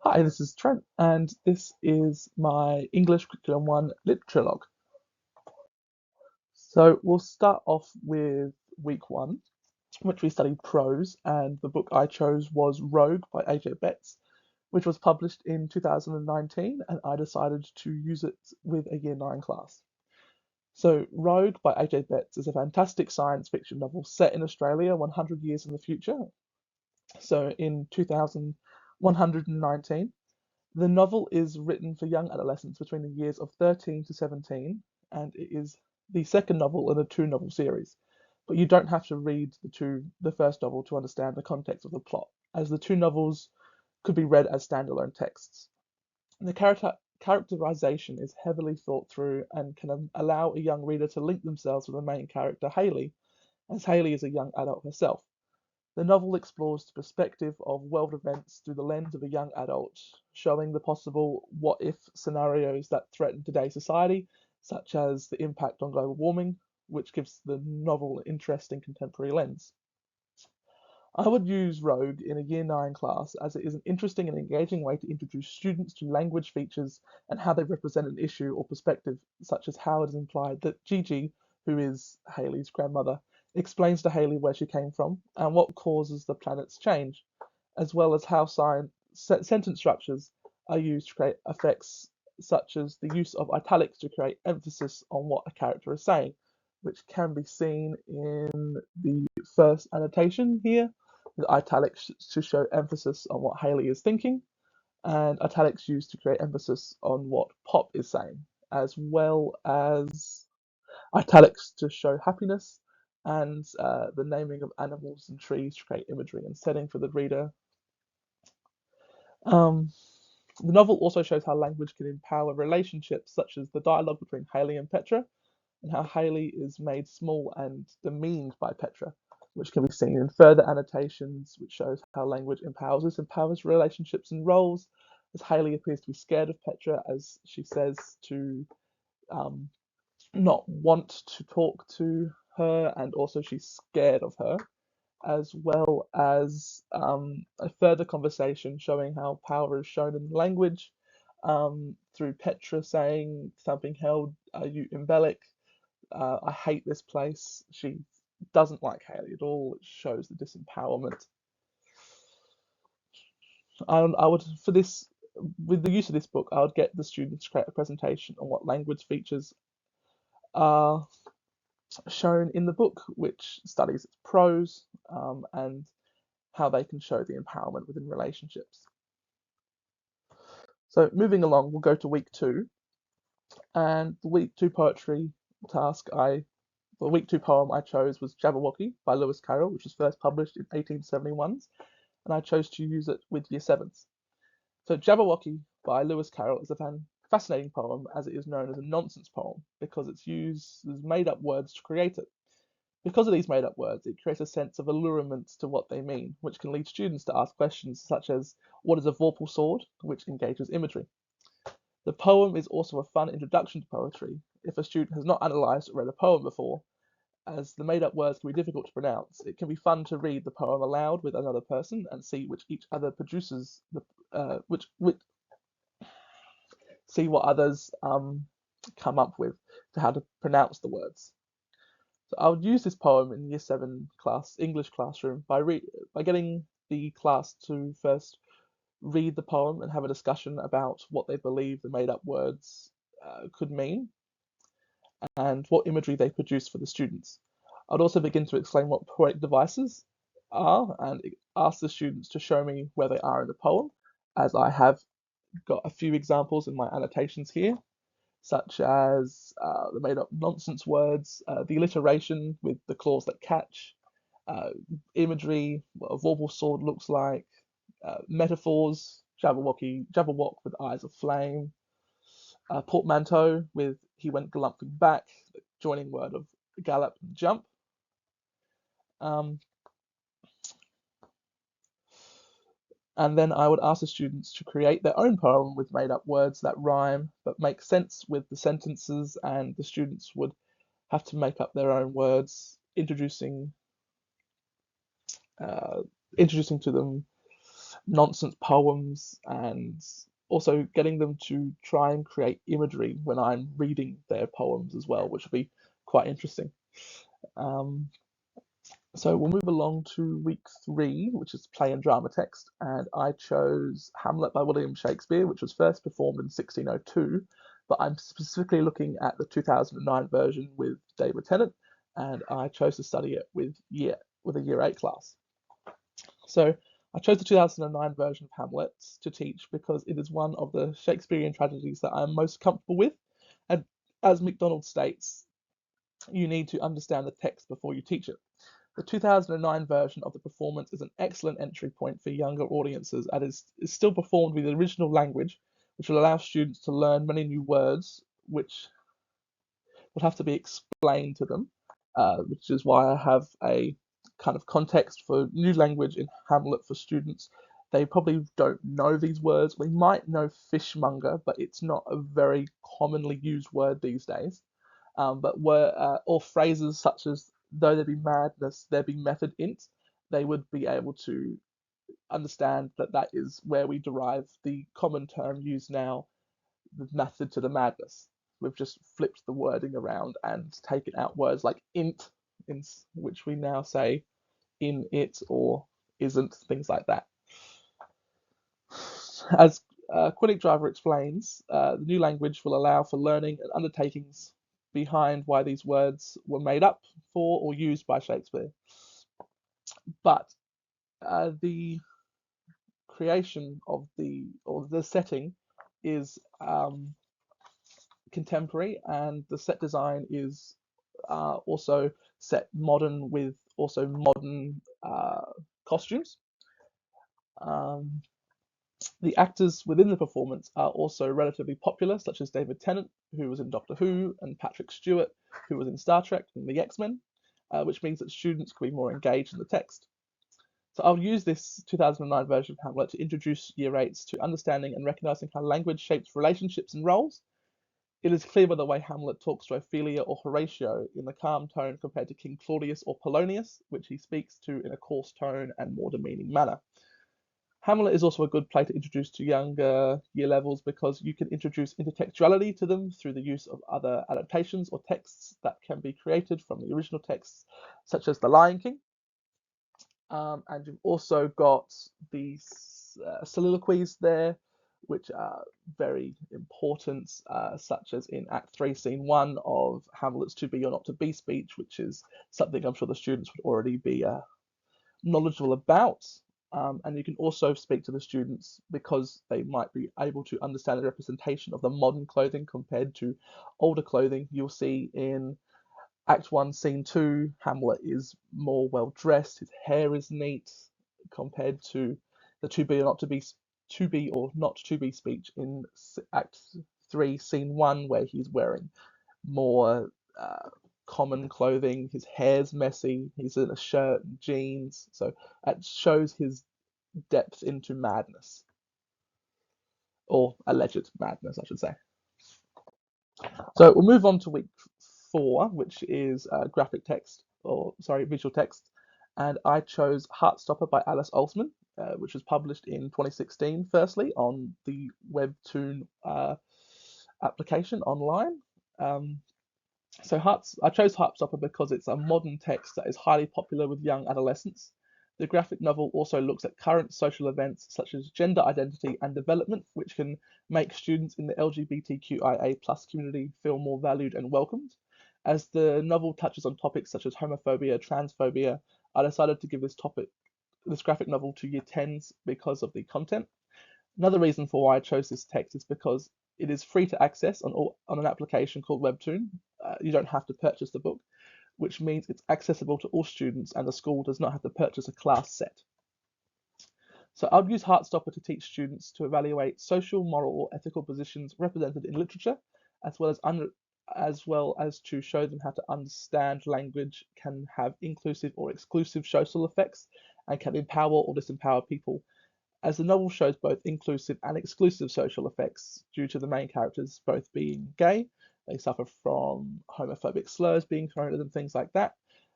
Hi, this is Trent, and this is my English Curriculum 1 literature log. So we'll start off with week 1, which we studied prose, and the book I chose was Rogue by A.J. Betts, which was published in 2019, and I decided to use it with a Year 9 class. So Rogue by A.J. Betts is a fantastic science fiction novel set in Australia 100 years in the future, so in 2119. The novel is written for young adolescents between the years of 13 to 17, and it is the second novel in a two-novel series. But you don't have to read the first novel to understand the context of the plot, as the two novels could be read as standalone texts. The characterization is heavily thought through and can allow a young reader to link themselves with the main character, Hayley, as Hayley is a young adult herself. The novel explores the perspective of world events through the lens of a young adult, showing the possible what if scenarios that threaten today's society, such as the impact on global warming, which gives the novel an interesting contemporary lens. I would use Rogue in a Year 9 class as it is an interesting and engaging way to introduce students to language features and how they represent an issue or perspective, such as how it is implied that Gigi, who is Hayley's grandmother, explains to Hayley where she came from and what causes the planet's change, as well as how sentence structures are used to create effects such as the use of italics to create emphasis on what a character is saying, which can be seen in the first annotation here, with italics to show emphasis on what Hayley is thinking, and italics used to create emphasis on what Pop is saying, as well as italics to show happiness, and the naming of animals and trees to create imagery and setting for the reader. Um, the novel also shows how language can empower relationships, such as the dialogue between Hayley and Petra, and how Hayley is made small and demeaned by Petra, which can be seen in further annotations, which shows how language empowers relationships and roles, as Hayley appears to be scared of Petra, as she says to um, not want to talk to her, and also she's scared of her, as well as a further conversation showing how power is shown in language through Petra saying something held, you embellic, I hate this place. She doesn't like Hayley at all. It shows the disempowerment. I would, for this, with the use of this book, I would get the students to create a presentation on what language features are shown in the book, which studies its prose and how they can show the empowerment within relationships. So moving along, we'll go to week 2, and the week 2 poetry task the week 2 poem I chose was Jabberwocky by Lewis Carroll, which was first published in 1871, and I chose to use it with Year 7s. So Jabberwocky by Lewis Carroll is a fascinating poem as it is known as a nonsense poem because it uses made up words to create it. Because of these made up words, it creates a sense of allurement to what they mean, which can lead students to ask questions such as, what is a vorpal sword, which engages imagery. The poem is also a fun introduction to poetry if a student has not analysed or read a poem before, as the made up words can be difficult to pronounce. It can be fun to read the poem aloud with another person and see which each other produces the which see what others come up with to how to pronounce the words. So I would use this poem in Year 7 class English classroom by getting the class to first read the poem and have a discussion about what they believe the made up words could mean and what imagery they produce for the students. I'd also begin to explain what poetic devices are and ask the students to show me where they are in the poem, as I have got a few examples in my annotations here, such as the made up nonsense words, the alliteration with the claws that catch, uh, imagery, what a vorpal sword looks like, metaphors, Jabberwock with eyes of flame, portmanteau with he went galumphing back, the joining word of gallop and jump. Um, and then I would ask the students to create their own poem with made up words that rhyme but make sense with the sentences, and the students would have to make up their own words, uh, introducing to them nonsense poems, and also getting them to try and create imagery when I'm reading their poems as well, which will be quite interesting. Um, so we'll move along to week 3, which is play and drama text, and I chose Hamlet by William Shakespeare, which was first performed in 1602, but I'm specifically looking at the 2009 version with David Tennant, and I chose to study it with a year 8 class. So I chose the 2009 version of Hamlet to teach because it is one of the Shakespearean tragedies that I'm most comfortable with, and as MacDonald states, you need to understand the text before you teach it. The 2009 version of the performance is an excellent entry point for younger audiences and is still performed with the original language, which will allow students to learn many new words which will have to be explained to them, which is why I have a kind of context for new language in Hamlet for students. They probably don't know these words. We might know fishmonger, but it's not a very commonly used word these days. But or phrases such as "though there be madness, there be method in't," they would be able to understand that that is where we derive the common term used now, the method to the madness. We've just flipped the wording around and taken out words like int, which we now say in it or isn't, things like that. As Quinnick Driver explains, the new language will allow for learning and undertakings behind why these words were made up for or used by Shakespeare. But the creation of the setting is contemporary, and the set design is also set modern with also modern costumes. Um, the actors within the performance are also relatively popular, such as David Tennant, who was in Doctor Who, and Patrick Stewart, who was in Star Trek and the X-Men, which means that students can be more engaged in the text. So I'll use this 2009 version of Hamlet to introduce Year 8s to understanding and recognizing how language shapes relationships and roles. It is clear by the way Hamlet talks to Ophelia or Horatio in the calm tone compared to King Claudius or Polonius, which he speaks to in a coarse tone and more demeaning manner. Hamlet is also a good play to introduce to younger year levels because you can introduce intertextuality to them through the use of other adaptations or texts that can be created from the original texts, such as The Lion King. And you've also got these soliloquies there, which are very important, such as in Act 3, Scene 1 of Hamlet's To Be or Not to Be speech, which is something I'm sure the students would already be knowledgeable about. And you can also speak to the students because they might be able to understand the representation of the modern clothing compared to older clothing. You'll see in Act 1, Scene 2, Hamlet is more well dressed, his hair is neat compared to the to be or not to be speech in Act 3, Scene 1, where he's wearing more common clothing, his hair's messy, he's in a shirt and jeans, so it shows his depth into madness, or alleged madness, I should say. So we'll move on to week 4, which is graphic text, or sorry, visual text, and I chose Heartstopper by Alice Oseman, which was published in 2016, firstly on the Webtoon application online. So I chose Heartstopper because it's a modern text that is highly popular with young adolescents. The graphic novel also looks at current social events such as gender identity and development, which can make students in the LGBTQIA plus community feel more valued and welcomed. As the novel touches on topics such as homophobia, transphobia, I decided to give this graphic novel to year 10s because of the content. Another reason for why I chose this text is because it is free to access on an application called Webtoon. You don't have to purchase the book, which means it's accessible to all students and the school does not have to purchase a class set. So I'll use Heartstopper to teach students to evaluate social, moral, or ethical positions represented in literature, as well as to show them how to understand language can have inclusive or exclusive social effects and can empower or disempower people. As the novel shows both inclusive and exclusive social effects due to the main characters both being gay, they suffer from homophobic slurs being thrown at them, things like that.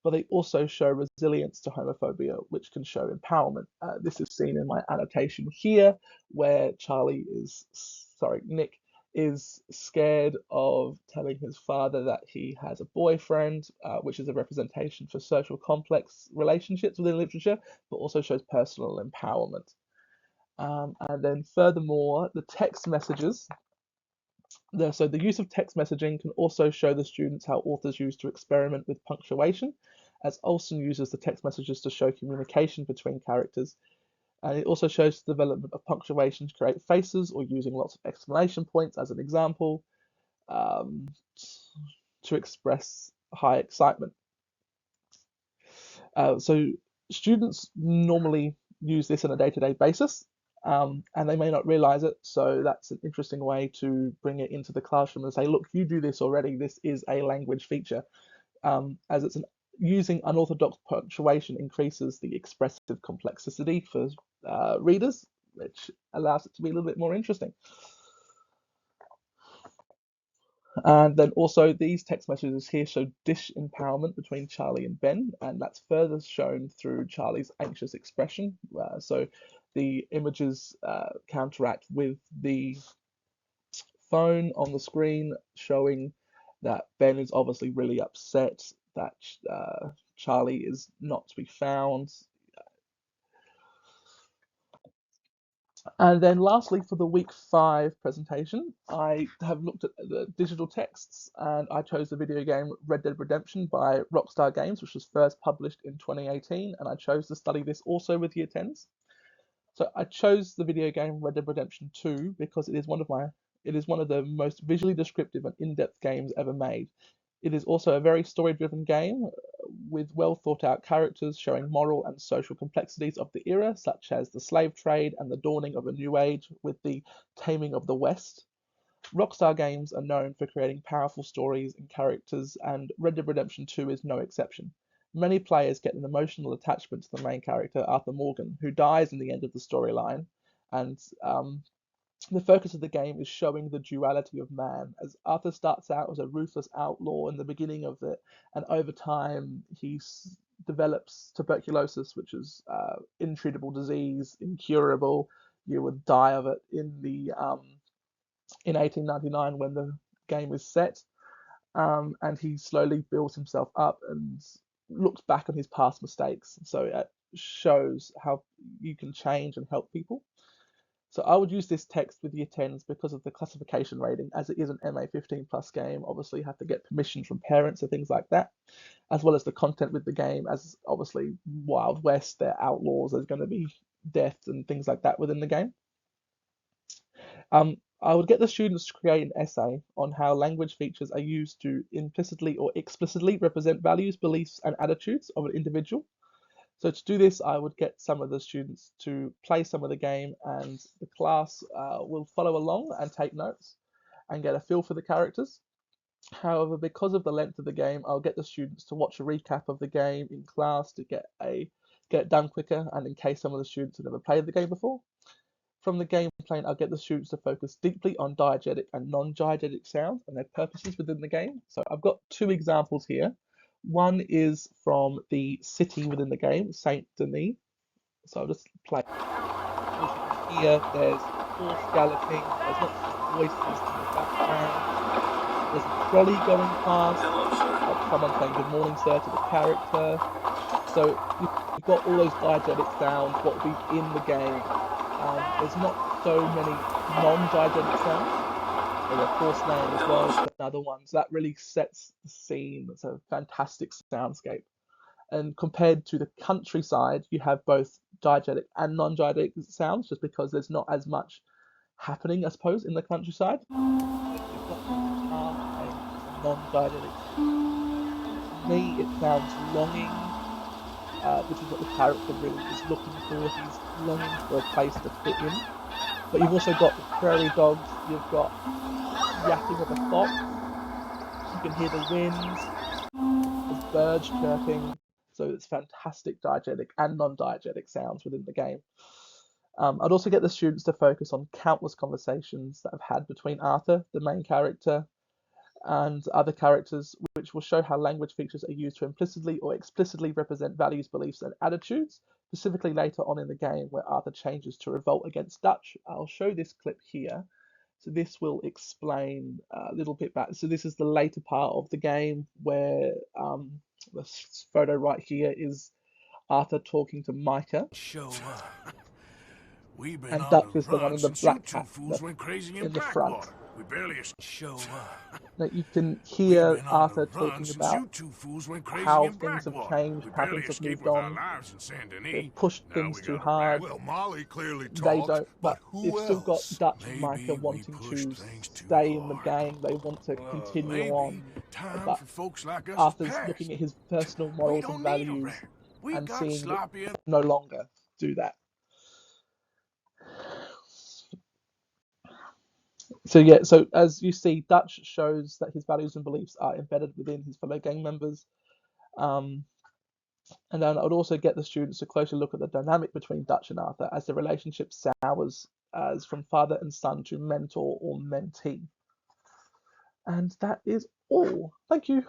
but they also show resilience to homophobia, which can show empowerment. This is seen in my annotation here, where Nick is scared of telling his father that he has a boyfriend, which is a representation for social complex relationships within literature, but also shows personal empowerment. And then furthermore, the text messages. So the use of text messaging can also show the students how authors use to experiment with punctuation, as Olson uses the text messages to show communication between characters. And it also shows the development of punctuation to create faces or using lots of exclamation points as an example um, to express high excitement. So students normally use this on a day-to-day basis, and they may not realize it. So that's an interesting way to bring it into the classroom and say, look, you do this already. This is a language feature, as using unorthodox punctuation increases the expressive complexity for readers, which allows it to be a little bit more interesting. And then also these text messages here show disempowerment between Charlie and Ben, and that's further shown through Charlie's anxious expression. So the images counteract with the phone on the screen showing that Ben is obviously really upset that Charlie is not to be found. And then lastly, for the week 5 presentation, I have looked at the digital texts and I chose the video game Red Dead Redemption by Rockstar Games, which was first published in 2018. And I chose to study this also with year 10s. So I chose the video game Red Dead Redemption 2 because it is one of the most visually descriptive and in-depth games ever made. It is also a very story-driven game with well thought out characters showing moral and social complexities of the era, such as the slave trade and the dawning of a new age with the taming of the West. Rockstar Games are known for creating powerful stories and characters, and Red Dead Redemption 2 is no exception. Many players get an emotional attachment to the main character, Arthur Morgan, who dies in the end of the storyline, and the focus of the game is showing the duality of man, as Arthur starts out as a ruthless outlaw in the beginning of it, and over time he develops tuberculosis, which is intreatable disease, incurable. You would die of it in 1899 when the game is set, and he slowly builds himself up and looks back on his past mistakes. So it shows how you can change and help people. So I would use this text with year 10s because of the classification rating, as it is an MA 15 plus game. Obviously, you have to get permission from parents and things like that, as well as the content with the game, as obviously Wild West, they're outlaws, there's going to be death and things like that within the game. I would get the students to create an essay on how language features are used to implicitly or explicitly represent values, beliefs, and attitudes of an individual. So to do this, I would get some of the students to play some of the game, and the class will follow along and take notes and get a feel for the characters. However, because of the length of the game, I'll get the students to watch a recap of the game in class to get it done quicker, and in case some of the students have never played the game before. From the game plane, I'll get the students to focus deeply on diegetic and non-diegetic sounds and their purposes within the game. So I've got 2 examples here. One is from the city within the game, Saint Denis. So I'll just play. As you can hear, there's a horse galloping, there's lots of voices in the background. There's a trolley going past, someone saying good morning, sir, to the character. So you've got all those diegetic sounds, what will be in the game. There's not so many non-diegetic sounds. There's a horse name as well, another one. So that really sets the scene. It's a fantastic soundscape. And compared to the countryside, you have both diegetic and non-diegetic sounds, just because there's not as much happening, I suppose, in the countryside. You've got the guitar playing some non-diegetic. To me, it sounds longing, which is what the character really is looking for. He's longing for a place to fit in. But you've also got the prairie dogs, you've got yapping of a fox, you can hear the wind, there's birds chirping, so it's fantastic diegetic and non-diegetic sounds within the game. I'd also get the students to focus on countless conversations that I've had between Arthur, the main character, and other characters, which will show how language features are used to implicitly or explicitly represent values, beliefs, and attitudes, specifically later on in the game where Arthur changes to revolt against Dutch. I'll show this clip here. So this will explain a little bit back. So this is the later part of the game where the photo right here is Arthur talking to Micah. Show up. We've been And on Dutch the is the one run in the since you black two hat fools went crazy in in the front. Blackwater. We barely show up. Now you can We've hear been on Arthur the run talking since about you two fools went crazy how in things have Blackwater. changed, We how barely things have escaped moved with our on. lives in Saint Denis. They've pushed Now things we too got a hard. Well, Molly clearly They talked, don't, but who they've still got else? Dutch and Maybe Micah we wanting pushed to things too stay in the hard. gang. They want to continue Maybe on, time but for folks like us is Arthur's past. looking at his personal We morals and don't need a values rep. We and got seeing that sloppy and no longer do that. So yeah, so as you see, Dutch shows that his values and beliefs are embedded within his fellow gang members. And then I would also get the students to closely look at the dynamic between Dutch and Arthur as the relationship sours as from father and son to mentor or mentee. And that is all. Thank you.